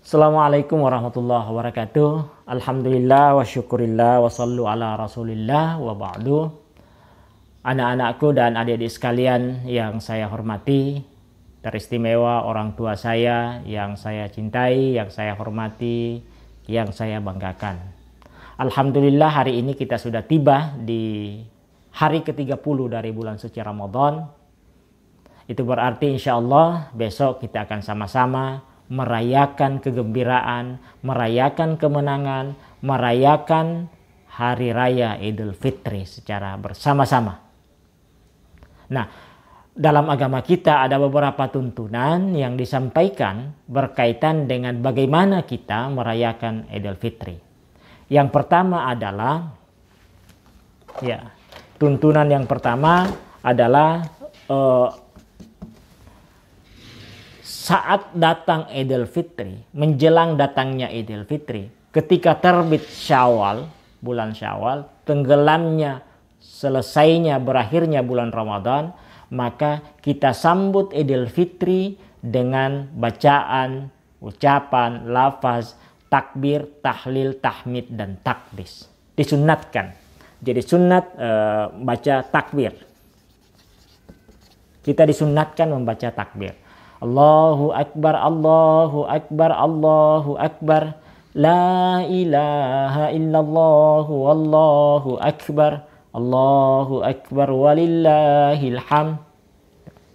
Assalamualaikum warahmatullahi wabarakatuh. Alhamdulillah wa syukurillah wa sallu ala rasulillah wa ba'du. Anak-anakku dan adik-adik sekalian yang saya hormati, teristimewa orang tua saya yang saya cintai, yang saya hormati, yang saya banggakan. Alhamdulillah hari ini kita sudah tiba di hari ke-30 dari bulan suci Ramadan. Itu berarti insya Allah besok kita akan sama-sama merayakan kegembiraan, merayakan kemenangan, merayakan Hari Raya Idul Fitri secara bersama-sama. Nah, dalam agama kita ada beberapa tuntunan yang disampaikan berkaitan dengan bagaimana kita merayakan Idul Fitri. Yang pertama adalah, tuntunan yang pertama adalah saat datang Idul Fitri, menjelang datangnya Idul Fitri, ketika terbit Syawal, bulan Syawal, tenggelamnya, selesainya, berakhirnya bulan Ramadan, maka kita sambut Idul Fitri dengan bacaan, ucapan, lafaz, takbir, tahlil, tahmid, dan takbis. Disunnatkan. Jadi sunnat baca takbir. Kita disunnatkan membaca takbir. Allahu Akbar, Allahu Akbar, Allahu Akbar. La ilaha illallah, wallahu Akbar. Allahu Akbar, walillahil hamd.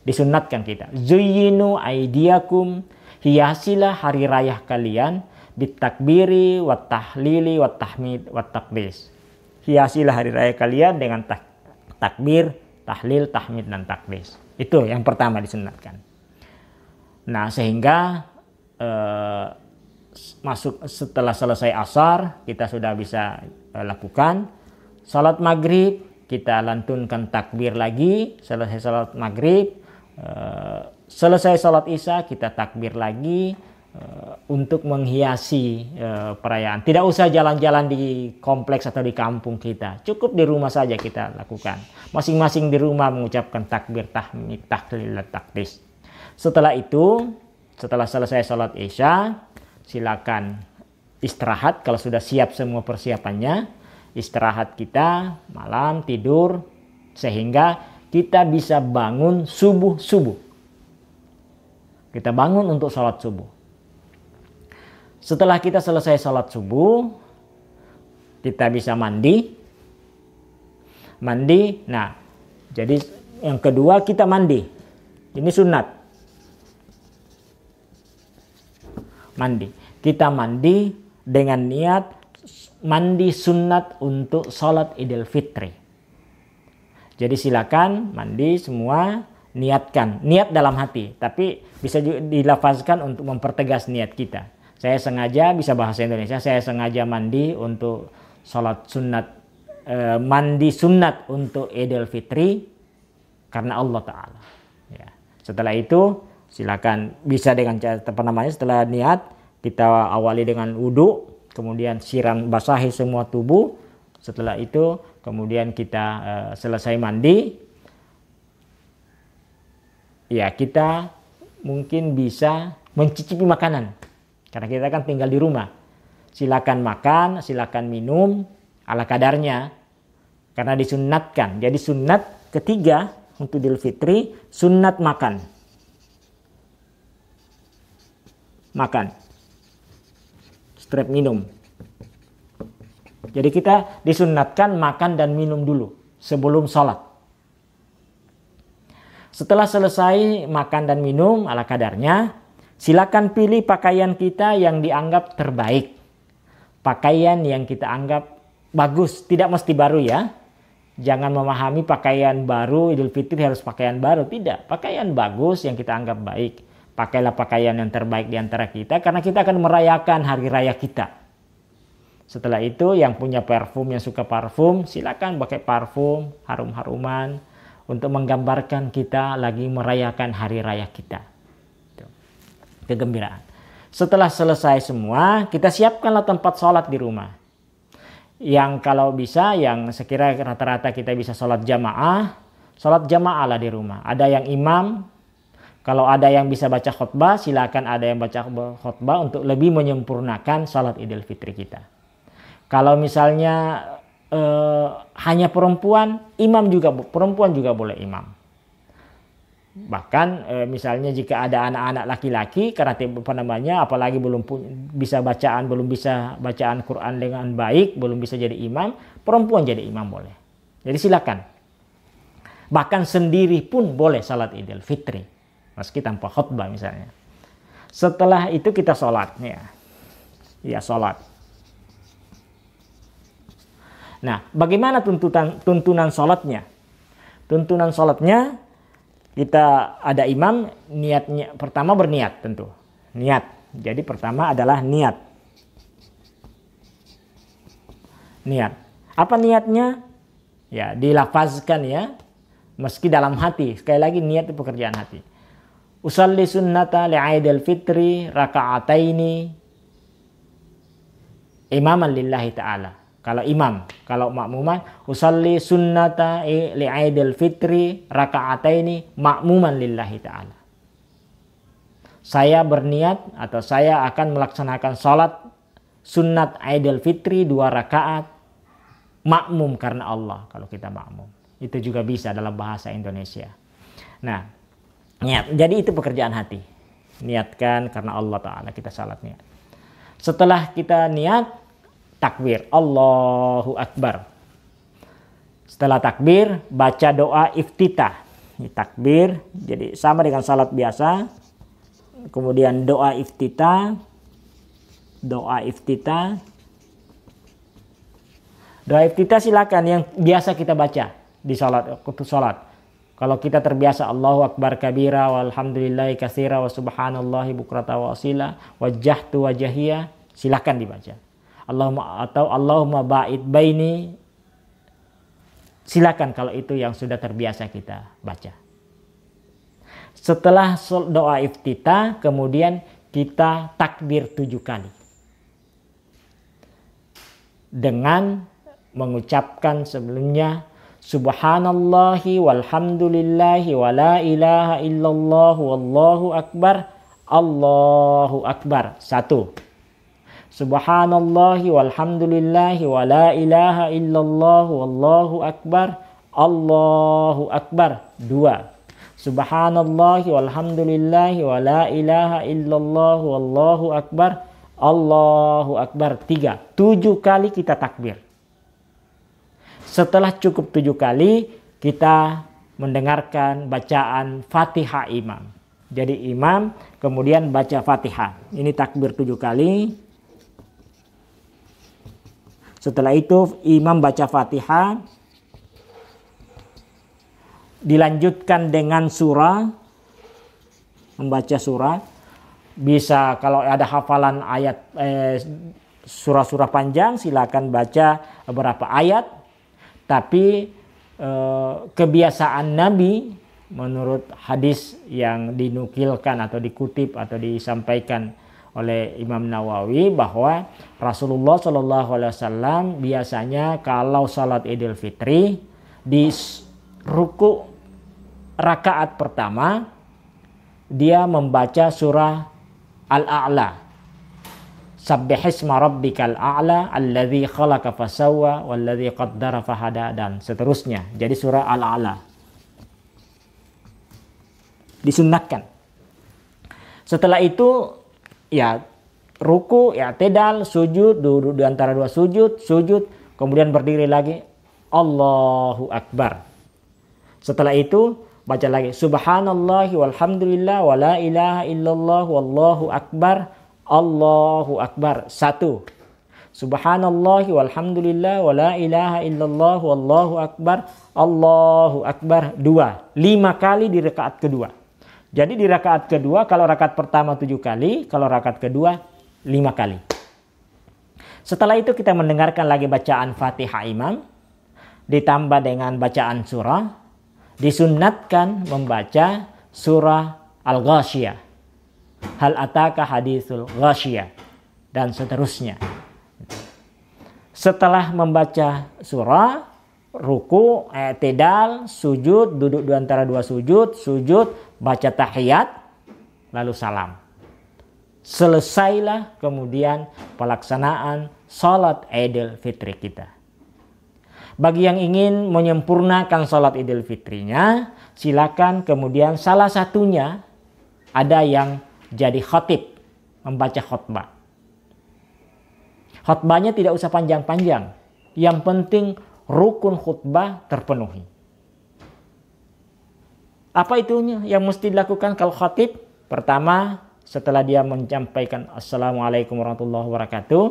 Disunnatkan kita. Zuyyinu aidiakum. Hiasilah hari raya kalian. Bitakbiri, wat tahlili, wat tahmid, wat takbis. Hiasilah hari raya kalian dengan takbir, tahlil, tahmid, dan takbis. Itu yang pertama disunnatkan. Nah, sehingga masuk setelah selesai asar kita sudah bisa lakukan salat maghrib, kita lantunkan takbir lagi. Selesai salat maghrib, selesai salat isya kita takbir lagi untuk menghiasi perayaan. Tidak usah jalan-jalan di kompleks atau di kampung kita, cukup di rumah saja kita lakukan. Masing-masing di rumah mengucapkan takbir, tahmid, tahlil, dan takbis. Setelah itu, setelah selesai sholat isya, silakan istirahat. Kalau sudah siap semua persiapannya, istirahat kita, malam tidur, sehingga kita bisa bangun subuh-subuh. Kita bangun untuk sholat subuh. Setelah kita selesai sholat subuh, kita bisa mandi. Nah, jadi yang kedua kita mandi. Ini sunat. Mandi. Kita mandi dengan niat mandi sunat untuk sholat Idul Fitri. Jadi silakan mandi semua, niatkan. Niat dalam hati, tapi bisa juga dilafazkan untuk mempertegas niat kita. Saya sengaja, bisa bahasa Indonesia, saya sengaja mandi untuk sholat sunat, mandi sunat untuk Idul Fitri karena Allah Ta'ala. Ya. Setelah itu silakan bisa dengan setelah niat kita awali dengan wudu, kemudian siram basahi semua tubuh. Setelah itu kemudian kita selesai mandi, ya kita mungkin bisa mencicipi makanan karena kita kan tinggal di rumah. Silakan makan, silakan minum ala kadarnya karena disunnatkan. Jadi sunnat ketiga untuk Idul Fitri, sunnat makan. Strep minum. Jadi kita disunnatkan makan dan minum dulu sebelum sholat. Setelah selesai makan dan minum ala kadarnya, silakan pilih pakaian kita yang dianggap terbaik. Pakaian yang kita anggap bagus, tidak mesti baru ya. Jangan memahami pakaian baru Idul Fitri harus pakaian baru, tidak. Pakaian bagus yang kita anggap baik. Pakailah pakaian yang terbaik di antara kita karena kita akan merayakan hari raya kita. Setelah itu yang punya parfum, yang suka parfum, silakan pakai parfum, harum-haruman untuk menggambarkan kita lagi merayakan hari raya kita. Kegembiraan. Setelah selesai semua, kita siapkanlah tempat sholat di rumah. Yang kalau bisa, yang sekira rata-rata kita bisa sholat jamaah lah di rumah. Ada yang imam, Kalau ada yang bisa baca khutbah, silakan ada yang baca khutbah untuk lebih menyempurnakan salat Idul Fitri kita. Kalau misalnya hanya perempuan, perempuan juga boleh imam. Bahkan misalnya jika ada anak-anak laki-laki karena apalagi belum bisa bacaan Quran dengan baik, belum bisa jadi imam, perempuan jadi imam boleh. Jadi silakan. Bahkan sendiri pun boleh salat Idul Fitri, meski tanpa khutbah misalnya. Setelah itu kita sholat, ya sholat. Nah, bagaimana tuntunan sholatnya? Tuntunan sholatnya, kita ada imam, niatnya pertama berniat tentu. Niat. Jadi pertama adalah niat. Niat. Apa niatnya? Ya, dilafazkan ya. Meski dalam hati. Sekali lagi niat itu pekerjaan hati. Usalli sunnata li'aidil fitri raka'ataini imaman lillahi ta'ala. Kalau imam, kalau makmuman, usalli sunnata li'aidil fitri raka'ataini makmuman lillahi ta'ala. Saya berniat atau saya akan melaksanakan salat sunnat Aidil Fitri 2 rakaat makmum karena Allah. Kalau kita makmum, itu juga bisa dalam bahasa Indonesia. Nah, niat. Jadi itu pekerjaan hati. Niatkan karena Allah Ta'ala, kita salat niat. Setelah kita niat, takbir, Allahu Akbar. Setelah takbir, baca doa iftitah. Ini takbir, jadi sama dengan salat biasa. Kemudian doa iftitah. Doa iftitah. Doa iftitah silakan yang biasa kita baca di salat, waktu salat. Kalau kita terbiasa Allahu Akbar kabira walhamdulillahi katsira wa subhanallahi bukrata wa asila wajjahtu wajhiya, silakan dibaca. Allahumma ba'id baini, silakan kalau itu yang sudah terbiasa kita baca. Setelah doa iftitah, kemudian kita takbir 7 kali dengan mengucapkan sebelumnya subhanallahi walhamdulillahi wa la ilaha illallah wallahu akbar, Allahu akbar. 1. Subhanallahi walhamdulillahi wa la ilaha illallah wallahu akbar, Allahu akbar. 2. Subhanallahi walhamdulillahi wa la ilaha illallah wallahu akbar, Allahu akbar. 3. 7 kali kita takbir. Setelah cukup 7 kali, kita mendengarkan bacaan Fatihah imam. Jadi imam kemudian baca Fatihah. Ini takbir 7 kali. Setelah itu imam baca Fatihah, dilanjutkan dengan surah, membaca surah. Bisa kalau ada hafalan ayat surah-surah panjang, silakan baca beberapa ayat. Tapi kebiasaan Nabi menurut hadis yang dinukilkan atau dikutip atau disampaikan oleh Imam Nawawi bahwa Rasulullah SAW biasanya kalau salat Idul Fitri di ruku rakaat pertama dia membaca surah Al-A'la, Sabbihisma rabbikal a'la alladzi khalaqa fasawwa walladzi qaddara fahada, dan seterusnya. Jadi surah Al-A'la disunnahkan. Setelah itu ya ruku, ya i'tidal, sujud, duduk di antara 2 sujud, kemudian berdiri lagi, Allahu Akbar. Setelah itu baca lagi subhanallahi walhamdulillah wa la ilaha illallah wallahu akbar, Allahu Akbar. 1. Subhanallahi walhamdulillah wa la ilaha illallah wallahu akbar, Allahu Akbar. 2. 5 kali di rakaat kedua. Jadi di rakaat kedua, kalau rakaat pertama 7 kali, kalau rakaat kedua 5 kali. Setelah itu kita mendengarkan lagi bacaan Fatihah imam, ditambah dengan bacaan surah, disunnatkan membaca surah Al-Ghasyiyah, Hal ataka haditsul Ghasyiyah, dan seterusnya. Setelah membaca surah, ruku, i'tidal, sujud, duduk di antara dua sujud, baca tahiyat, lalu salam. Selesailah kemudian pelaksanaan salat Idul Fitri kita. Bagi yang ingin menyempurnakan salat Idul Fitrinya, silakan kemudian salah satunya ada yang jadi khatib, membaca khutbah. Khutbahnya tidak usah panjang-panjang. Yang penting rukun khutbah terpenuhi. Apa itunya yang mesti dilakukan kalau khatib? Pertama, setelah dia menyampaikan Assalamualaikum warahmatullahi wabarakatuh,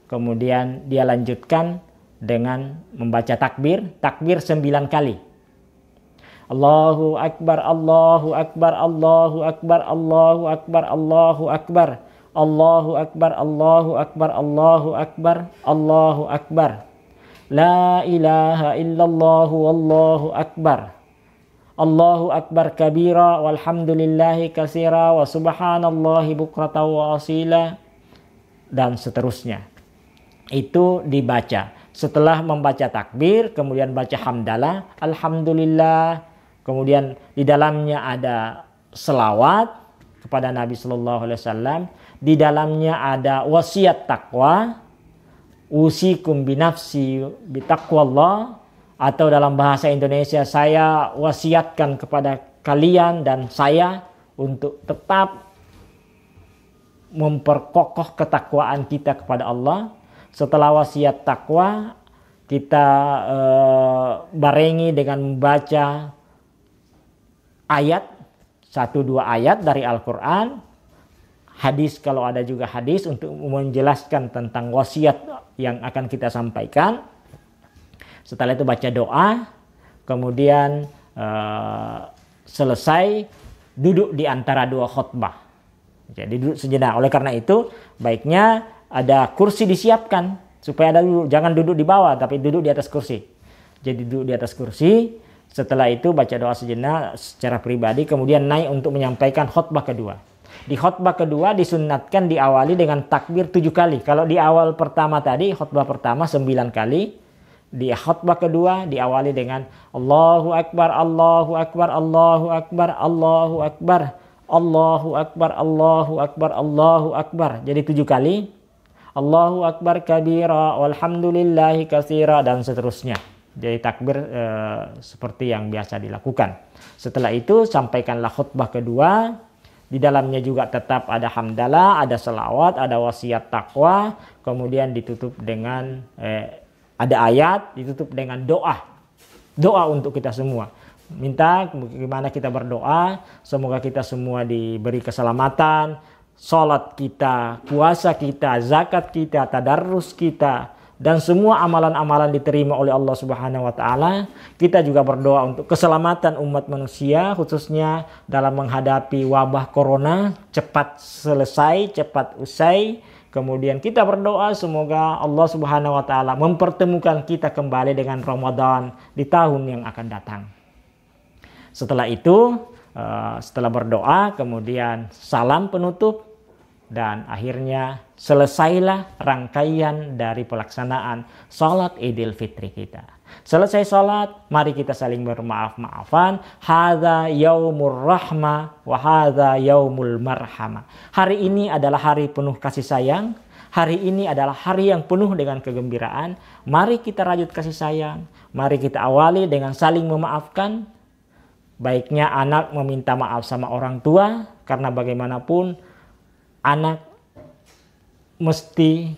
kemudian dia lanjutkan dengan membaca takbir 9 kali. Allahu Akbar, Allahu Akbar, Allahu Akbar, Allahu Akbar, Allahu Akbar, Allahu Akbar, Allahu Akbar, Allahu Akbar, Allahu Akbar. La ilaha illallah wallahu akbar. Allahu akbar kabira walhamdulillahi katsira wa subhanallahi bukratan wa asila, dan seterusnya. Itu dibaca. Setelah membaca takbir, kemudian baca hamdalah, alhamdulillah. Kemudian di dalamnya ada selawat kepada Nabi Sallallahu Alaihi Wasallam. Di dalamnya ada wasiat takwa, usikum binafsi bitaqwallah, atau dalam bahasa Indonesia, saya wasiatkan kepada kalian dan saya untuk tetap memperkokoh ketakwaan kita kepada Allah. Setelah wasiat takwa, kita barengi dengan membaca ayat, 1-2 ayat dari Al-Quran, hadis kalau ada juga hadis untuk menjelaskan tentang wasiat yang akan kita sampaikan. Setelah itu baca doa, kemudian selesai duduk di antara dua khutbah. Jadi duduk sejenak. Oleh karena itu baiknya ada kursi disiapkan supaya ada duduk. Jangan duduk di bawah tapi duduk di atas kursi. Jadi duduk di atas kursi. Setelah itu baca doa sejenak secara pribadi, kemudian naik untuk menyampaikan khutbah kedua. Di khutbah kedua disunnatkan diawali dengan takbir 7 kali. Kalau di awal pertama tadi, khutbah pertama 9 kali. Di khutbah kedua diawali dengan Allahu Akbar, Allahu Akbar, Allahu Akbar, Allahu Akbar, Allahu Akbar, Allahu Akbar, Allahu Akbar. Jadi 7 kali. Allahu Akbar kabira walhamdulillahi katsira, dan seterusnya. Jadi takbir seperti yang biasa dilakukan. Setelah itu sampaikanlah khutbah kedua. Di dalamnya juga tetap ada hamdalah, ada selawat, ada wasiat takwa. Kemudian ditutup dengan ada ayat, ditutup dengan doa. Doa untuk kita semua. Minta bagaimana kita berdoa. Semoga kita semua diberi keselamatan. Salat kita, puasa kita, zakat kita, tadarrus kita, dan semua amalan-amalan diterima oleh Allah Subhanahu wa taala. Kita juga berdoa untuk keselamatan umat manusia, khususnya dalam menghadapi wabah corona, cepat selesai, cepat usai. Kemudian kita berdoa semoga Allah Subhanahu wa taala mempertemukan kita kembali dengan Ramadan di tahun yang akan datang. Setelah itu, setelah berdoa, kemudian salam penutup, dan akhirnya selesailah rangkaian dari pelaksanaan salat Idul Fitri kita. Selesai salat, mari kita saling bermaaf-maafan. Hadza yaumur rahmah wa hadza yaumul marhamah. Hari ini adalah hari penuh kasih sayang. Hari ini adalah hari yang penuh dengan kegembiraan. Mari kita rajut kasih sayang. Mari kita awali dengan saling memaafkan. Baiknya anak meminta maaf sama orang tua, karena bagaimanapun anak mesti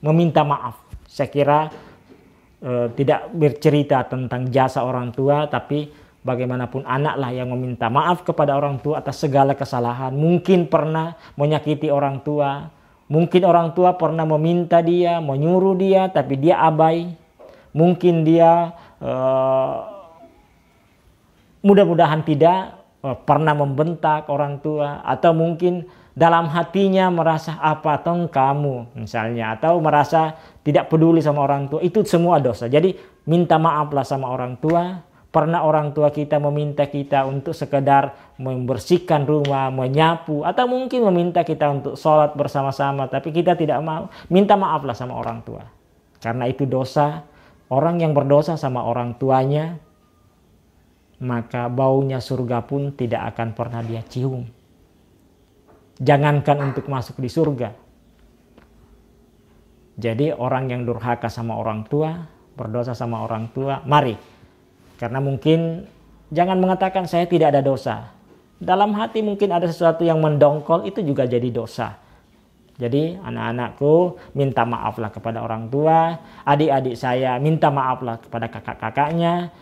meminta maaf. Saya kira tidak bercerita tentang jasa orang tua, tapi bagaimanapun anaklah yang meminta maaf kepada orang tua atas segala kesalahan. Mungkin pernah menyakiti orang tua, mungkin orang tua pernah meminta dia, menyuruh dia, tapi dia abai. Mungkin dia mudah-mudahan tidak pernah membentak orang tua, atau mungkin dalam hatinya merasa apa tong kamu misalnya, atau merasa tidak peduli sama orang tua. Itu semua dosa. Jadi minta maaflah sama orang tua. Pernah orang tua kita meminta kita untuk sekedar membersihkan rumah, menyapu, atau mungkin meminta kita untuk sholat bersama-sama, tapi kita tidak mau. Minta maaflah sama orang tua, karena itu dosa. Orang yang berdosa sama orang tuanya, maka baunya surga pun tidak akan pernah dia cium. Jangankan untuk masuk di surga. Jadi orang yang durhaka sama orang tua, berdosa sama orang tua, mari. Karena mungkin jangan mengatakan saya tidak ada dosa. Dalam hati mungkin ada sesuatu yang mendongkol, itu juga jadi dosa. Jadi anak-anakku minta maaflah kepada orang tua, adik-adik saya minta maaflah kepada kakak-kakaknya,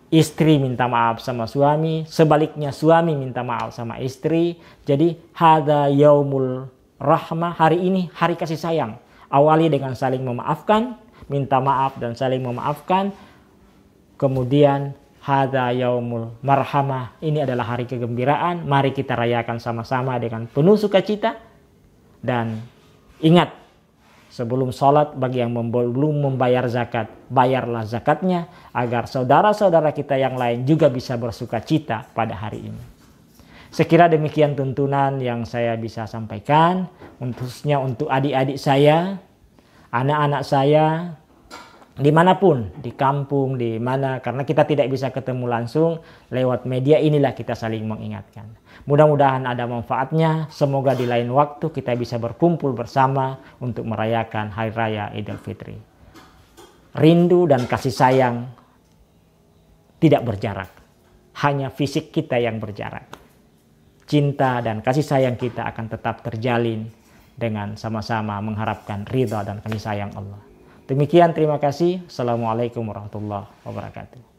istri minta maaf sama suami, sebaliknya suami minta maaf sama istri. Jadi hadza yaumul rahmah, hari ini hari kasih sayang. Awali dengan saling memaafkan, minta maaf dan saling memaafkan. Kemudian hadza yaumul marhamah, ini adalah hari kegembiraan. Mari kita rayakan sama-sama dengan penuh sukacita. Dan ingat, sebelum sholat bagi yang belum membayar zakat, bayarlah zakatnya agar saudara-saudara kita yang lain juga bisa bersuka cita pada hari ini. Sekira demikian tuntunan yang saya bisa sampaikan, khususnya untuk adik-adik saya, anak-anak saya, dimanapun, di kampung, di mana, karena kita tidak bisa ketemu langsung, lewat media inilah kita saling mengingatkan. Mudah-mudahan ada manfaatnya. Semoga di lain waktu kita bisa berkumpul bersama untuk merayakan Hari Raya Idul Fitri. Rindu dan kasih sayang tidak berjarak. Hanya fisik kita yang berjarak. Cinta dan kasih sayang kita akan tetap terjalin dengan sama-sama mengharapkan ridha dan kasih sayang Allah. Demikian, terima kasih. Assalamualaikum warahmatullahi wabarakatuh.